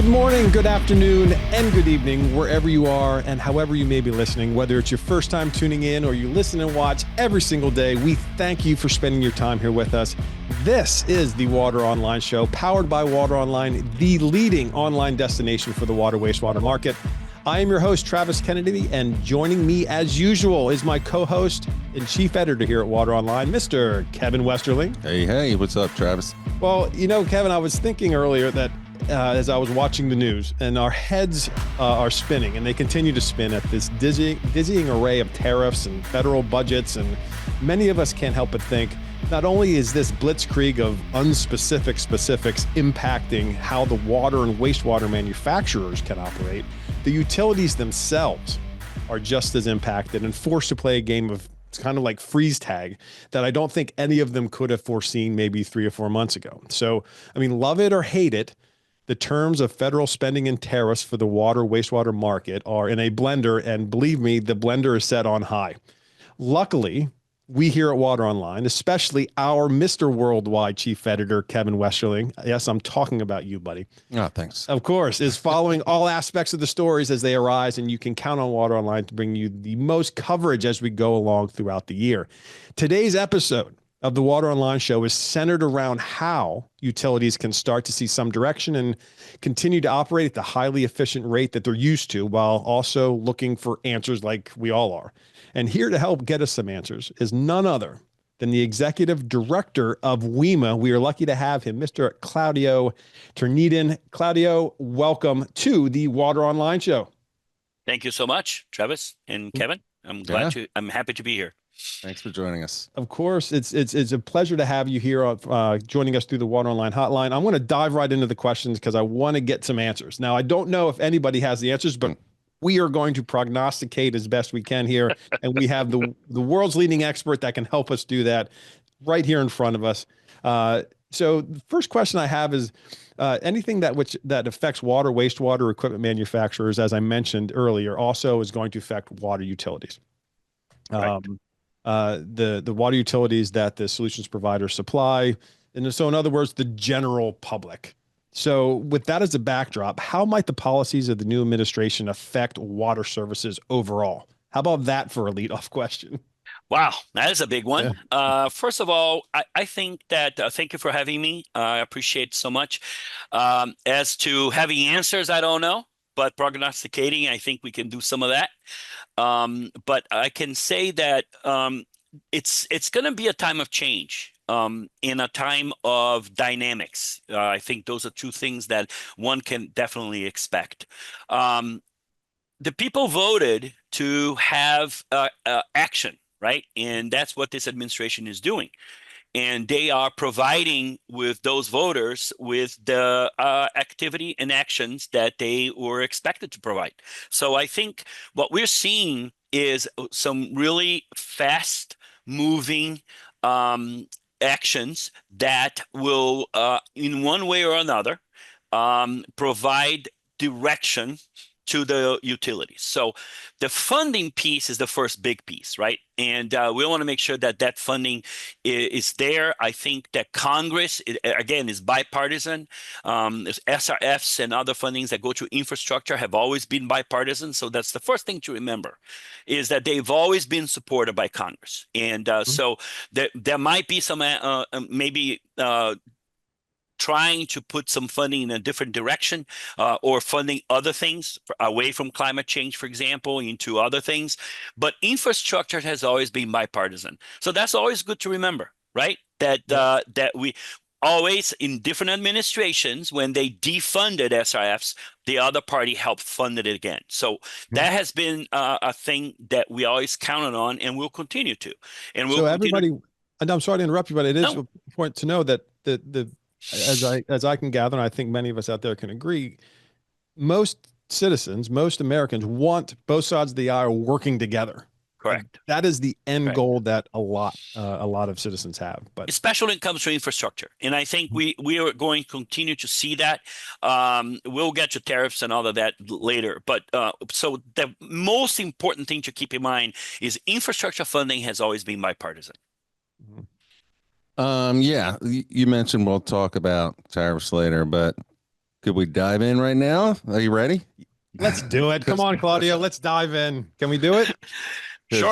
Good morning, good afternoon, and good evening, wherever you are and however you may be listening. Whether it's your first time tuning in or you listen and watch every single day, we thank you for spending your time here with us. This is the Water Online Show, powered by Water Online, the leading online destination for the water wastewater market. I am your host, Travis Kennedy, and joining me as usual is my co-host and chief editor here at Water Online, Mr. Kevin Westerling. Hey, what's up, Travis? Well, you know, Kevin, I was thinking earlier that as I was watching the news, and our heads are spinning, and they continue to spin at this dizzying array of tariffs and federal budgets, and many of us can't help but think, not only is this blitzkrieg of unspecific specifics impacting how the water and wastewater manufacturers can operate, the utilities themselves are just as impacted and forced to play a game of kind of like freeze tag that I don't think any of them could have foreseen maybe 3 or 4 months ago. So, I mean, love it or hate it, the terms of federal spending and tariffs for the water wastewater market are in a blender, and believe me, the blender is set on high. Luckily, we here at Water Online, especially our Mr. Worldwide Chief Editor, Kevin Westerling, yes, I'm talking about you, buddy. Oh, thanks. Of course, is following all aspects of the stories as they arise, and you can count on Water Online to bring you the most coverage as we go along throughout the year. Today's episode of the Water Online Show is centered around how utilities can start to see some direction and continue to operate at the highly efficient rate that they're used to, while also looking for answers like we all are. And here to help get us some answers is none other than the executive director of WWema. We are lucky to have him, Mr. Claudio Ternidin. Claudio, welcome to the Water Online Show. Thank you so much, Travis and Kevin. I'm happy to be here. Thanks for joining us. Of course, it's a pleasure to have you here joining us through the Water Online hotline. I want to dive right into the questions because I want to get some answers. Now, I don't know if anybody has the answers, but we are going to prognosticate as best we can here, and we have the world's leading expert that can help us do that right here in front of us. So the first question I have is anything that affects water, wastewater equipment manufacturers, as I mentioned earlier, also is going to affect water utilities. Right. The water utilities that the solutions providers supply. And so in other words, the general public. So with that as a backdrop, how might the policies of the new administration affect water services overall? How about that for a leadoff question? Wow, that is a big one. Yeah. First of all, I think that thank you for having me. I appreciate it so much. As to having answers, I don't know, but prognosticating, I think we can do some of that. But I can say that it's going to be a time of change, in a time of dynamics. I think those are two things that one can definitely expect. The people voted to have action, right? And that's what this administration is doing. And they are providing with those voters with the activity and actions that they were expected to provide. So I think what we're seeing is some really fast moving actions that will, in one way or another, provide direction to the utilities. So the funding piece is the first big piece, right? And we want to make sure that that funding is there. I think that Congress, again, is bipartisan. There's SRFs and other fundings that go to infrastructure have always been bipartisan. So that's the first thing to remember, is that they've always been supported by Congress. And so there might be some maybe trying to put some funding in a different direction, or funding other things away from climate change, for example, into other things. But infrastructure has always been bipartisan. So that's always good to remember, right? That that we always, in different administrations, when they defunded SRFs, the other party helped fund it again. So that has been a thing that we always counted on, and we'll continue to. And we'll everybody, and I'm sorry to interrupt you, but it is a point to know that as I can gather, and I think many of us out there can agree, most citizens, most Americans want both sides of the aisle working together. Correct. That is the end goal that a lot of citizens have. But especially when it comes to infrastructure, and I think we are going to continue to see that. We'll get to tariffs and all of that later. But so the most important thing to keep in mind is infrastructure funding has always been bipartisan. Yeah, you mentioned we'll talk about tariffs later, but Could we dive in right now? Are you ready? Let's do it. Come on, Claudio. Let's dive in. Can we do it? Sure.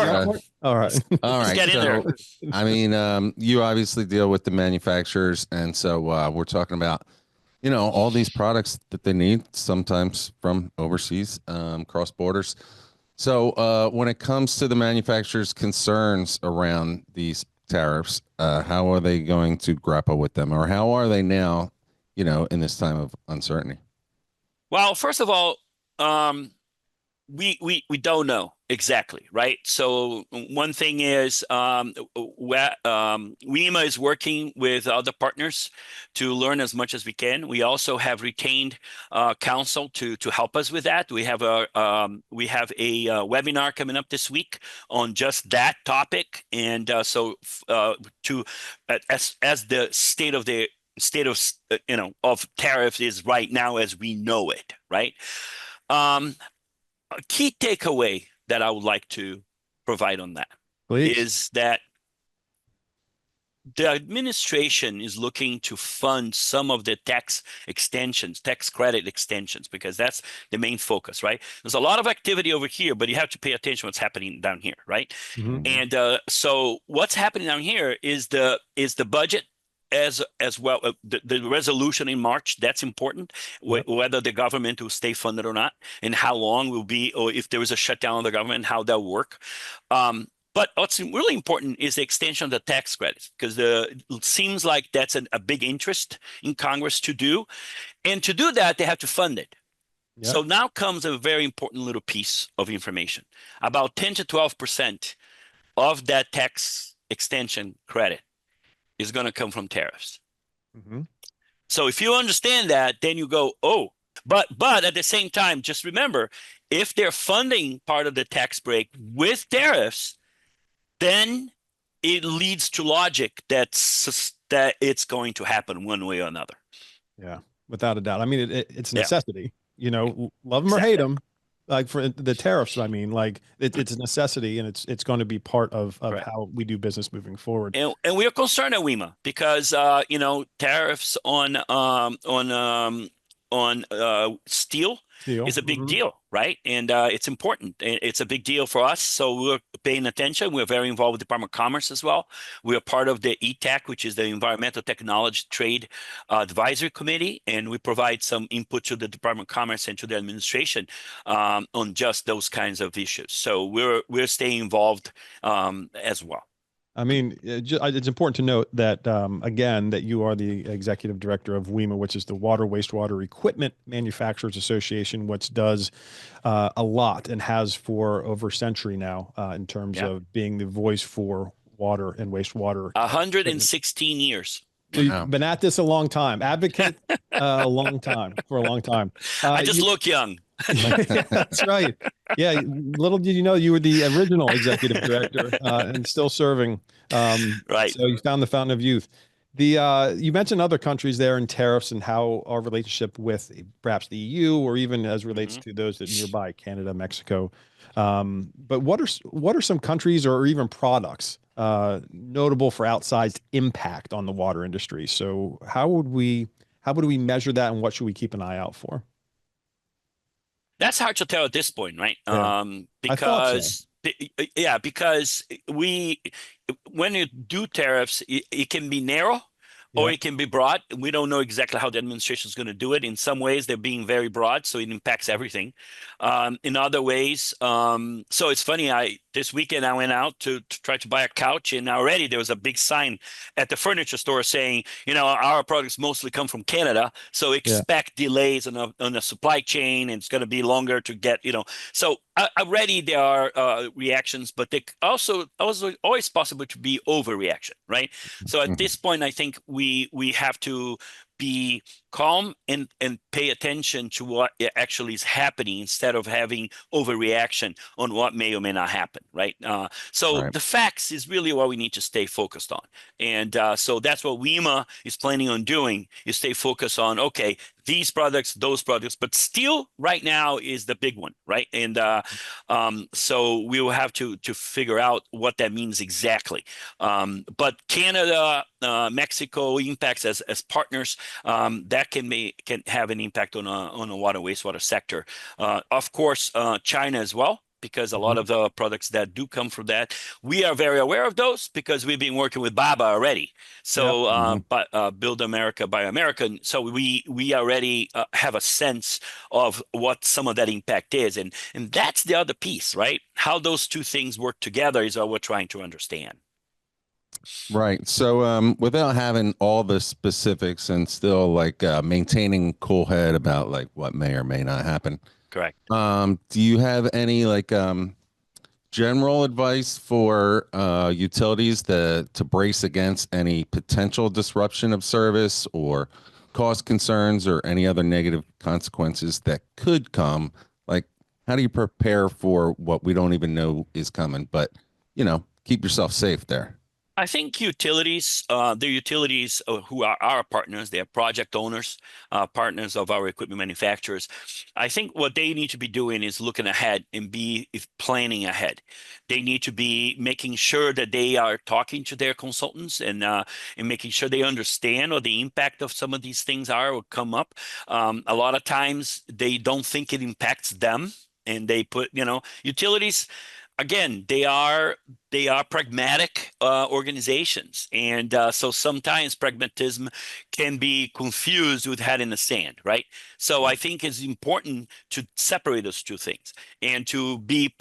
All right. All Let's right. get in there. So, I mean, you obviously deal with the manufacturers, and so we're talking about, all these products that they need sometimes from overseas, cross borders. So, when it comes to the manufacturers' concerns around these tariffs, how are they going to grapple with them, or how are they now, in this time of uncertainty? Well, first of all, um, we don't know exactly, right? So one thing is, WEMA is working with other partners to learn as much as we can. We also have retained counsel to help us with that. We have a webinar coming up this week on just that topic, and to as the state of tariffs is right now as we know it, right? Um, a key takeaway that I would like to provide on that Please. is that the administration is looking to fund some of the tax extensions, tax credit extensions, because that's the main focus, right? There's a lot of activity over here, but you have to pay attention to what's happening down here, right? Mhm. And so what's happening down here is the budget as well, the resolution in March. That's important, Yep. whether the government will stay funded or not, and how long will be, or if there is a shutdown of the government, how that will work. But what's really important is the extension of the tax credits, because it seems like that's a big interest in Congress to do. And to do that, they have to fund it. Yep. So now comes a very important little piece of information. About 10 to 12% of that tax extension credit is going to come from tariffs. Mhm. So if you understand that, then you go, oh, but at the same time, just remember, if they're funding part of the tax break with tariffs, then it leads to logic that it's going to happen one way or another. Yeah, without a doubt. I mean, it's Yeah. necessity. Love them or hate them. Like for the tariffs, I mean, like it's a necessity, and it's going to be part of Right. how we do business moving forward. And we are concerned at WEMA because tariffs on steel Steel. is a big Mhm. deal, right? And it's important. It's a big deal for us, so we're paying attention. We're very involved with the Department of Commerce as well. We are part of the ETAC, which is the Environmental Technology Trade Advisory Committee, and we provide some input to the Department of Commerce and to the administration on just those kinds of issues. So we're staying involved as well. I mean, it's important to note that, again, that you are the executive director of WEMA, which is the Water Wastewater Equipment Manufacturers Association, which does a lot and has for over a century now in terms of being the voice for water and wastewater. 116 years. So you've been at this a long time, advocate a long time, for a long time. I just look young. That's right. Yeah. Little did you know you were the original executive director and still serving. Right. So you found the fountain of youth. You mentioned other countries there and tariffs and how our relationship with perhaps the EU or even as relates to those that nearby, Canada, Mexico. But what are some countries or even products notable for outsized impact on the water industry? So how would we measure that, and what should we keep an eye out for? That's hard to tell at this point, right? Yeah. Because when you do tariffs, it can be narrow or it can be broad. We don't know exactly how the administration is going to do it. In some ways, they're being very broad, so it impacts everything. In other ways, so it's funny. This weekend I went out to try to buy a couch, and already there was a big sign at the furniture store saying, our products mostly come from Canada, so expect delays on the supply chain, and it's going to be longer to get. So already there are reactions, but they also always possible to be overreaction, right? So at this point, I think we have to be calm and pay attention to what actually is happening instead of having overreaction on what may or may not happen, right? So the facts is really what we need to stay focused on. And so that's what WEMA is planning on doing, is stay focused on, okay, these products, those products, but steel right now is the big one, right? And so we will have to figure out what that means exactly. But Canada, Mexico impacts as partners, that can have an impact on a water wastewater sector. Of course, China as well, because a lot of the products that do come from that, we are very aware of those because we've been working with BABA already. So, Build America, Buy American. So we already have a sense of what some of that impact is, and that's the other piece, right? How those two things work together is what we're trying to understand. Right. So, without having all the specifics and still like maintaining cool head about like what may or may not happen. Correct. Do you have any like general advice for utilities to brace against any potential disruption of service or cost concerns or any other negative consequences that could come? Like, how do you prepare for what we don't even know is coming, but keep yourself safe there? I think utilities, the utilities who are our partners, they are project owners, partners of our equipment manufacturers. I think what they need to be doing is looking ahead and planning ahead. They need to be making sure that they are talking to their consultants and making sure they understand what the impact of some of these things are or come up. A lot of times they don't think it impacts them, and they put, utilities. Again, they are pragmatic organizations, and so sometimes pragmatism can be confused with head in the sand, right? So I think it's important to separate those two things and to be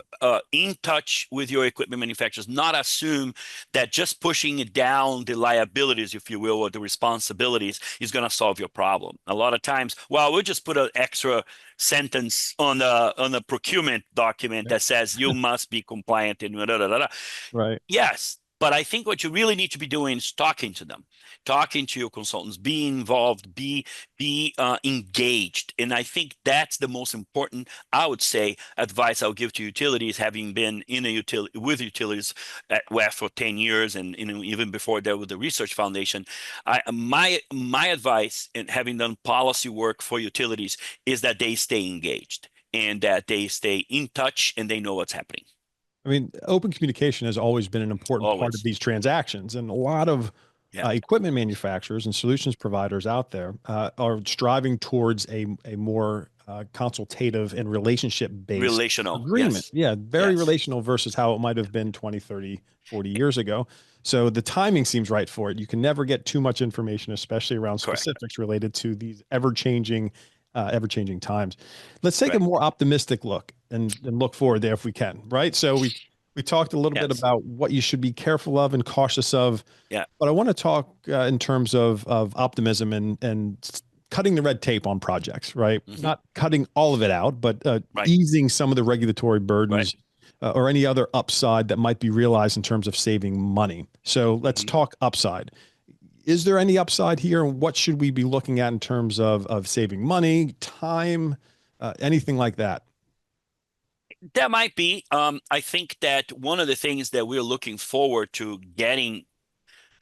in touch with your equipment manufacturers, not assume that just pushing it down the liabilities, if you will, or the responsibilities is going to solve your problem. A lot of times, well, we'll just put an extra sentence on the procurement document that says you must be compliant and da, da, da, da. Right. Yes, but I think what you really need to be doing is talking to them, talking to your consultants, be involved, be engaged, and I think that's the most important, I would say, advice I'll give to utilities, having been in a with utilities at WEF for 10 years, and even before that with the Research Foundation. My advice, in having done policy work for utilities, is that they stay engaged and that they stay in touch and they know what's happening. I mean, open communication has always been an important part of these transactions, and a lot of equipment manufacturers and solutions providers out there are striving towards a more consultative and relationship-based agreement. Yes. Very relational versus how it might have been 20, 30, 40 years ago. So the timing seems right for it. You can never get too much information, especially around specifics related to these ever-changing times. Let's take a more optimistic look and look forward there if we can, right? So we talked a little bit about what you should be careful of and cautious of. Yeah. But I want to talk in terms of optimism and cutting the red tape on projects, right? Not cutting all of it out, but easing some of the regulatory burdens or any other upside that might be realized in terms of saving money. So let's talk upside. Is there any upside here? And what should we be looking at in terms of saving money, time, anything like that? That might be. I think that one of the things that we're looking forward to getting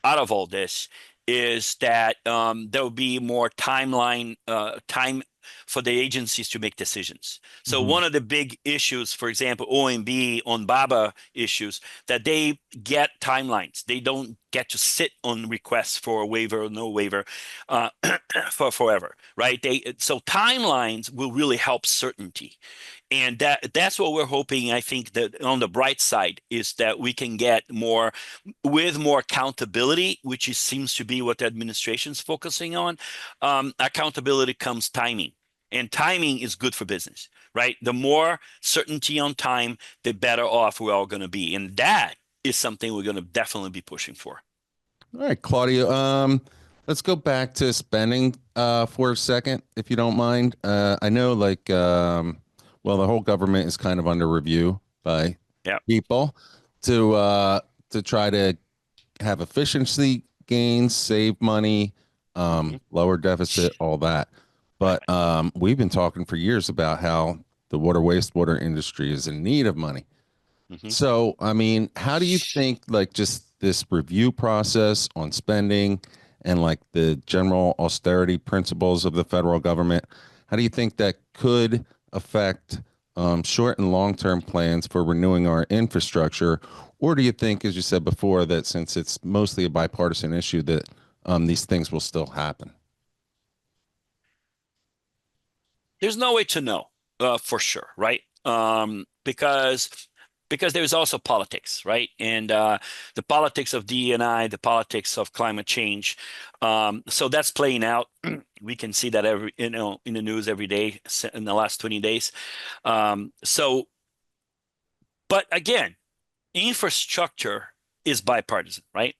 out of all this is that there will be more time for the agencies to make decisions. So one of the big issues, for example, OMB on BABA issues, that they get timelines. They don't get to sit on requests for a waiver or no waiver for forever, right? So timelines will really help certainty. And that's what we're hoping. I think that on the bright side is that we can get more accountability, which seems to be what the administration's focusing on. Accountability comes timing, and timing is good for business, right? The more certainty on time, the better off we're all going to be. And that is something we're going to definitely be pushing for. All right, Claudio, let's go back to spending for a second, if you don't mind. I know well, the whole government is kind of under review by people to try to have efficiency gains, save money, lower deficit, all that. But we've been talking for years about how the water wastewater industry is in need of money. So, I mean, how do you think just this review process on spending and like the general austerity principles of the federal government, how do you think that could affect short and long-term plans for renewing our infrastructure? Or do you think, as you said before, that since it's mostly a bipartisan issue, that these things will still happen? There's no way to know for sure, right? Because there's also politics, right? And the politics of DEI, the politics of climate change. So that's playing out. We can see that in the news every day in the last 20 days. So, but again, infrastructure is bipartisan, right?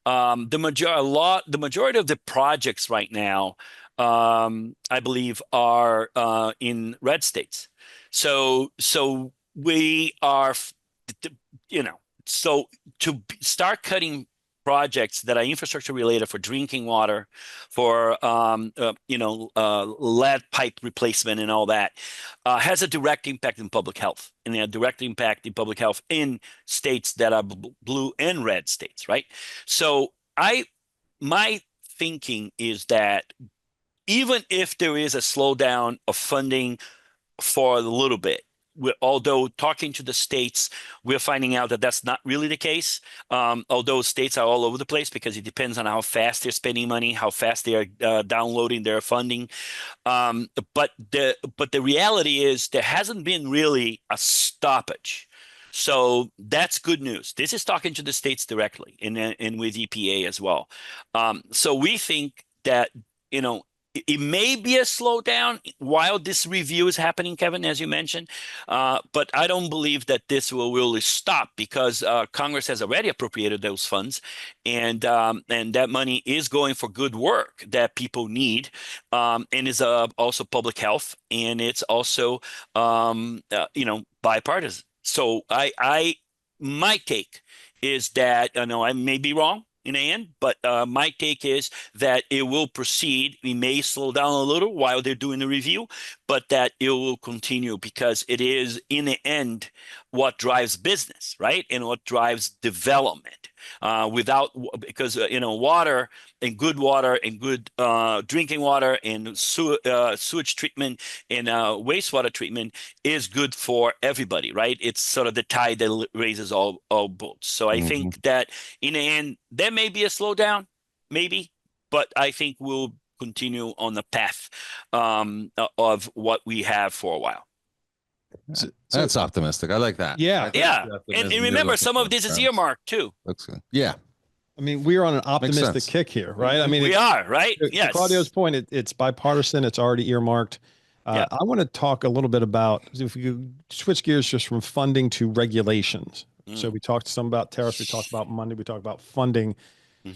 The majority of the projects right now, I believe, are in red states. So we are, you know, so to start cutting projects that are infrastructure related for drinking water, for lead pipe replacement and all that, has a direct impact in public health, and a direct impact in public health in states that are blue and red states, right? So my thinking is that even if there is a slowdown of funding for a little bit, although talking to the states, we're finding out that that's not really the case. Although states are all over the place because it depends on how fast they're spending money, how fast they are downloading their funding. But the reality is there hasn't been really a stoppage. So that's good news. This is talking to the states directly and with EPA as well. So we think that, it may be a slowdown while this review is happening, Kevin, as you mentioned. But I don't believe that this will really stop because Congress has already appropriated those funds, and that money is going for good work that people need, and is also public health, and it's also bipartisan. So my take is that, I may be wrong in the end, but my take is that it will proceed. We may slow down a little while they're doing the review, but that it will continue because it is, in the end, what drives business, right? And what drives development. Because water and good drinking water and sewage treatment and wastewater treatment is good for everybody, right? It's sort of the tide that raises all boats. So I think that in the end, there may be a slowdown, maybe, but I think we'll continue on the path of what we have for a while. So that's optimistic. I like that. Yeah. Yeah. And remember, some of this is earmarked too. Looks good. Yeah. I mean, we are on an optimistic kick here, right? I mean, we are, right? Yes. To Claudio's point, it's bipartisan. It's already earmarked. I want to talk a little bit about, if we could switch gears just from funding to regulations. So we talked some about tariffs. We talked about money. We talked about funding.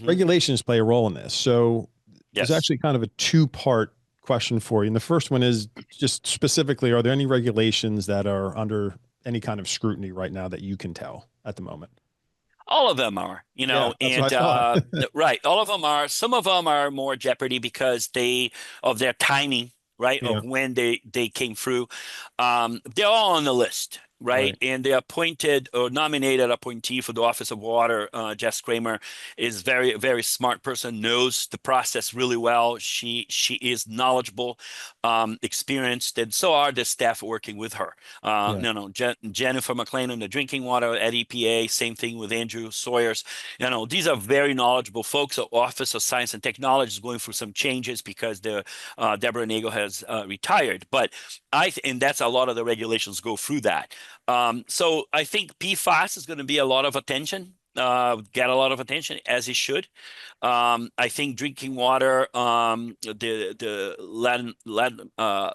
Regulations play a role in this. So there's actually kind of a two-part question for you. And the first one is just specifically, are there any regulations that are under any kind of scrutiny right now that you can tell at the moment? All of them are, right. All of them are. Some of them are more jeopardy because of their timing, right? Of when they came through. They're all on the list. Right. And the appointed or nominated appointee for the Office of Water, Jess Kramer, is very, very smart person, knows the process really well. She is knowledgeable, experienced, and so are the staff working with her. Jennifer McLean on the drinking water at EPA, same thing with Andrew Sawyers. These are very knowledgeable folks. The Office of Science and Technology is going through some changes because Deborah Nagel has retired. But and that's a lot of the regulations go through that. So I think PFAS is going to be a lot of attention, get a lot of attention, as it should. I think drinking water, the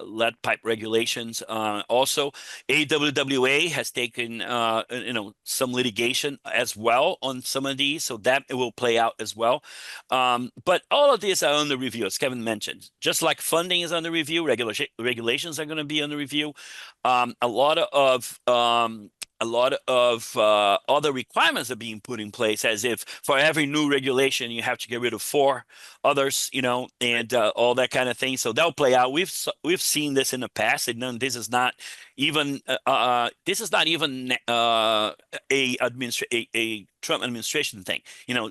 lead pipe regulations, also AWWA has taken some litigation as well on some of these, so that it will play out as well. But all of these are under review, as Kevin mentioned. Just like funding is under review, regulations are going to be under review. A lot of other requirements are being put in place, as if for every new regulation you have to get rid of 4 others, and all that kind of thing. So that'll play out. We've seen this in the past, and this is not even a Trump administration thing.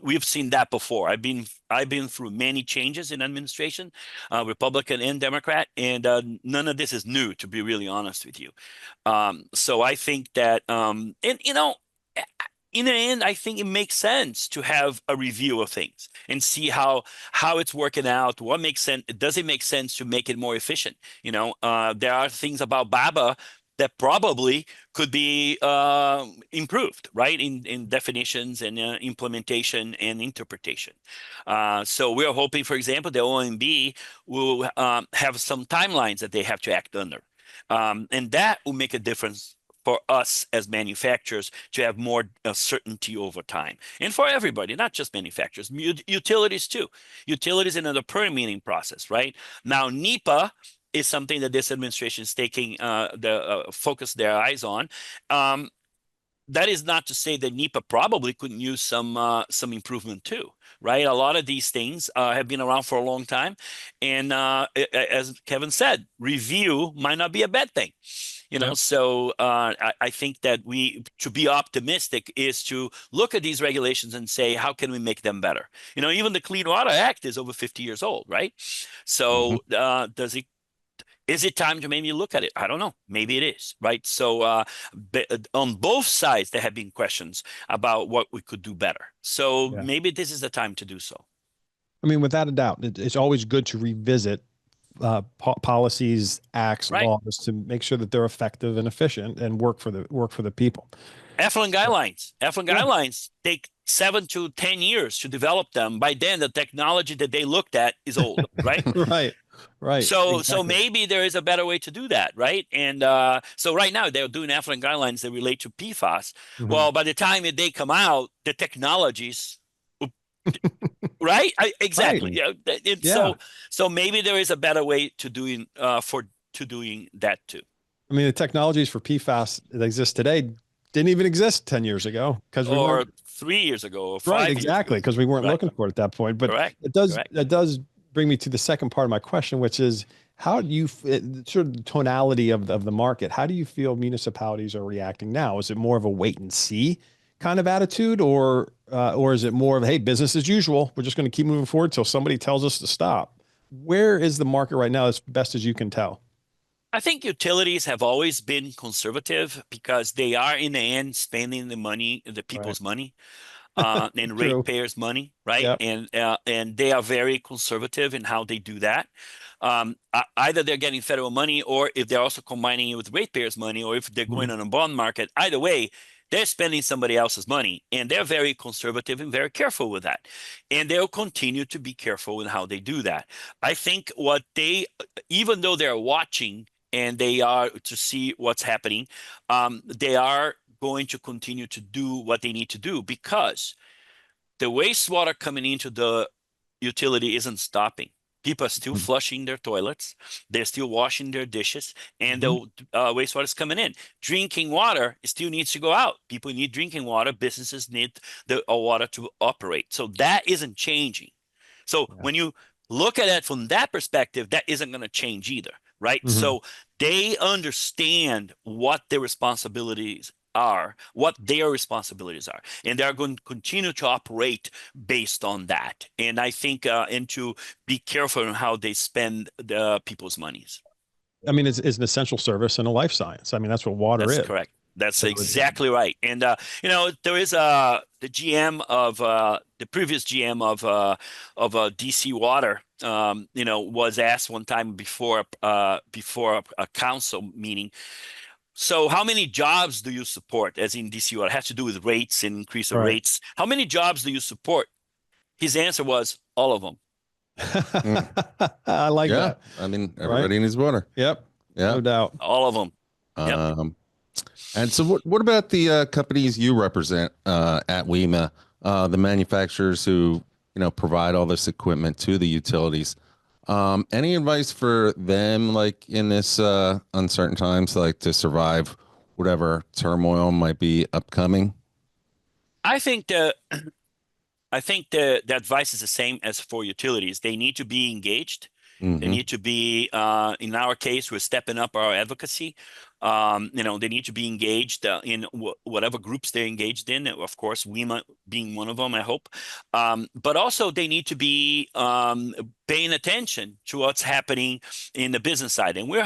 We've seen that before. I've been through many changes in administration, Republican and Democrat, and none of this is new, to be really honest with you. So I think that, in the end, I think it makes sense to have a review of things and see how it's working out. What makes sense? Does it make sense to make it more efficient? There are things about BABA that probably could be improved, right? In definitions and implementation and interpretation. So we're hoping, for example, the OMB will have some timelines that they have to act under. And that will make a difference for us as manufacturers to have more certainty over time. And for everybody, not just manufacturers, utilities too. Utilities in the permitting process, right? Now, NEPA is something that this administration is taking focus their eyes on. That is not to say that NEPA probably couldn't use some improvement too, right? A lot of these things have been around for a long time, and as Kevin said, review might not be a bad thing. Yep. So I think that to be optimistic is to look at these regulations and say, how can we make them better? Even the Clean Water Act is over 50 years old, right? So is it time to maybe look at it? I don't know. Maybe it is, right? So on both sides, there have been questions about what we could do better. So maybe this is the time to do so. I mean, without a doubt, it's always good to revisit policies, acts, laws to make sure that they're effective and efficient and work for the people. Effluent guidelines take 7 to 10 years to develop them. By then, the technology that they looked at is old, right? Right. So exactly. so maybe there is a better way to do that, right? And so right now they're doing effluent guidelines that relate to PFAS. Well, by the time they come out, the technologies, right? Exactly. Right. So maybe there is a better way to doing that too. I mean, the technologies for PFAS that exist today didn't even exist 10 years ago or 3 years ago or 5 years exactly, because we weren't looking for it at that point. But it does bring me to the second part of my question, which is, how do you sort of the tonality of the market? How do you feel municipalities are reacting now? Is it more of a wait and see kind of attitude, or is it more of, hey, business as usual? We're just going to keep moving forward till somebody tells us to stop. Where is the market right now, as best as you can tell? I think utilities have always been conservative because they are in the end spending the money, the people's money, and ratepayers' money, right? Yep. And they are very conservative in how they do that. Either they're getting federal money, or if they're also combining it with ratepayers' money, or if they're going on a bond market. Either way, they're spending somebody else's money, and they're very conservative and very careful with that. And they'll continue to be careful in how they do that. I think even though they're watching and they are to see what's happening, they are going to continue to do what they need to do, because the wastewater coming into the utility isn't stopping. People are still flushing their toilets. They're still washing their dishes, and the wastewater is coming in. Drinking water still needs to go out. People need drinking water. Businesses need the water to operate. So that isn't changing. So when you look at it from that perspective, that isn't going to change either, right? So they understand what their responsibilities are, and they're going to continue to operate based on that. And I think, and to be careful in how they spend the people's monies. I mean, it's an essential service and a life science. I mean, that's what water is. That's correct. That's exactly right. And there is the GM of the previous GM of DC Water. Was asked one time before a council meeting, so how many jobs do you support, as in DC Water? It has to do with rates and increase of rates. How many jobs do you support? His answer was, all of them. I like that. I mean, everybody needs water. Yep. Yeah. No doubt. All of them. And so what about the companies you represent at WWema, the manufacturers who, provide all this equipment to the utilities? Any advice for them, like in this uncertain times, like to survive whatever turmoil might be upcoming? I think the advice is the same as for utilities. They need to be engaged. They need to be, in our case, we're stepping up our advocacy. They need to be engaged in whatever groups they're engaged in. Of course, WEMA being one of them, I hope. But also they need to be paying attention to what's happening in the business side. And we're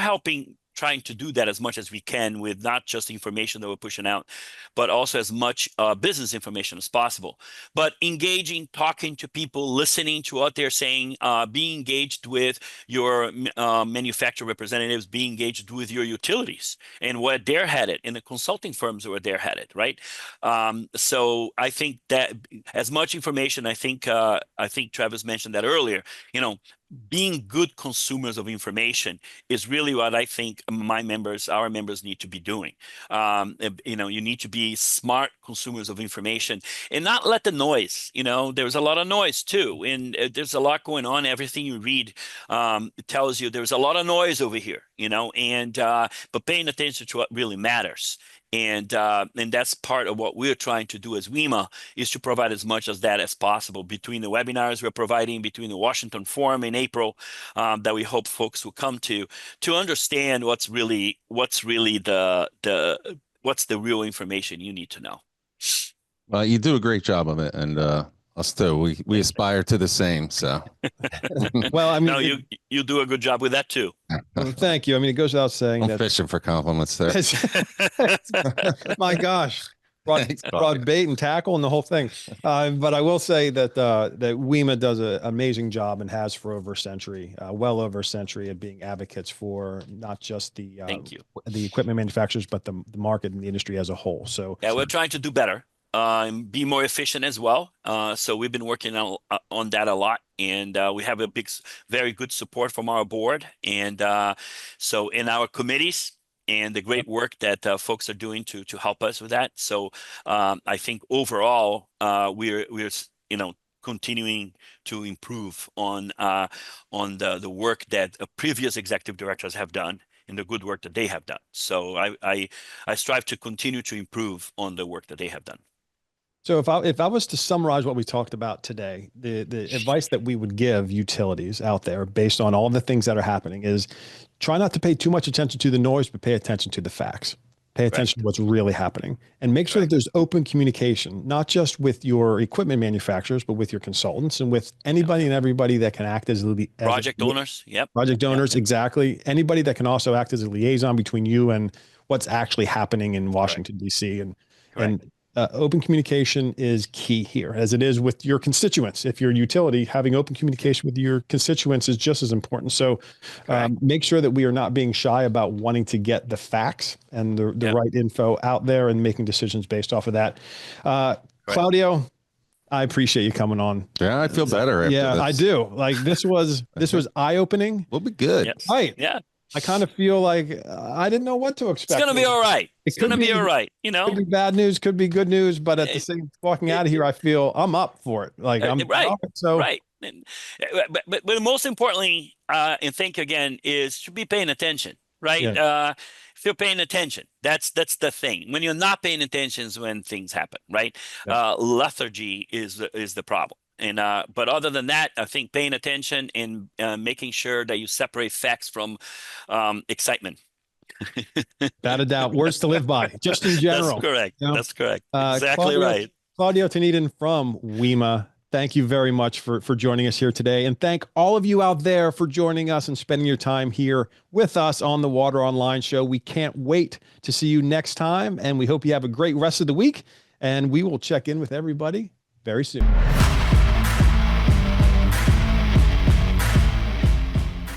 trying to do that as much as we can with not just information that we're pushing out, but also as much business information as possible. But engaging, talking to people, listening to what they're saying, being engaged with your manufacturer representatives, being engaged with your utilities and where they're headed, and the consulting firms where they're headed, right? So I think that as much information, I think Travis mentioned that earlier, being good consumers of information is really what I think our members need to be doing. You need to be smart consumers of information and not let the noise, there's a lot of noise too. And there's a lot going on. Everything you read tells you there's a lot of noise over here, but paying attention to what really matters. And that's part of what we're trying to do as WEMA, is to provide as much as that as possible between the webinars we're providing, between the Washington Forum in April that we hope folks will come to understand what's the real information you need to know. Well, you do a great job of it, and us too. We aspire to the same. So, well, I mean, no, you do a good job with that too. Well, thank you. I mean, it goes without saying I'm that fishing for compliments there. my gosh, brought bait and tackle and the whole thing. But I will say that that WEMA does an amazing job and has for over a century, well over a century, of being advocates for not just the equipment manufacturers, but the market and the industry as a whole. So yeah, we're trying to do better. And be more efficient as well. So we've been working on that a lot, and we have a very good support from our board, and so in our committees, and the great work that folks are doing to help us with that. So I think overall we're continuing to improve on the work that previous executive directors have done, and the good work that they have done. So I strive to continue to improve on the work that they have done. So if I was to summarize what we talked about today, the advice that we would give utilities out there based on all the things that are happening is try not to pay too much attention to the noise, but pay attention to the facts. Pay attention to what's really happening, and make sure that there's open communication, not just with your equipment manufacturers, but with your consultants and with anybody and everybody that can act as project owners. Yep. Project owners. Yep. Exactly. Anybody that can also act as a liaison between you and what's actually happening in Washington, D.C. And open communication is key here, as it is with your constituents. If you're a utility, having open communication with your constituents is just as important. So make sure that we are not being shy about wanting to get the facts and the right info out there and making decisions based off of that. Claudio, I appreciate you coming on. Yeah, I feel better. After this. I do. Like this was eye-opening. We'll be good. Yes. Right. Yeah. I kind of feel like I didn't know what to expect. It's going to be all right. It's going to be all right. Could be bad news, could be good news, but at the same, walking out of here, I feel I'm up for it. Like I'm right. So right. But most importantly, and think again, is to be paying attention, right? Yeah. If you're paying attention, that's the thing. When you're not paying attention is when things happen, right? Yeah. Lethargy is the problem. And but other than that, I think paying attention and making sure that you separate facts from excitement. Without a doubt, words to live by, just in general. That's correct. That's correct. Exactly right. Claudio Tanidin from WEMA, thank you very much for joining us here today. And thank all of you out there for joining us and spending your time here with us on the Water Online Show. We can't wait to see you next time, and we hope you have a great rest of the week. And we will check in with everybody very soon.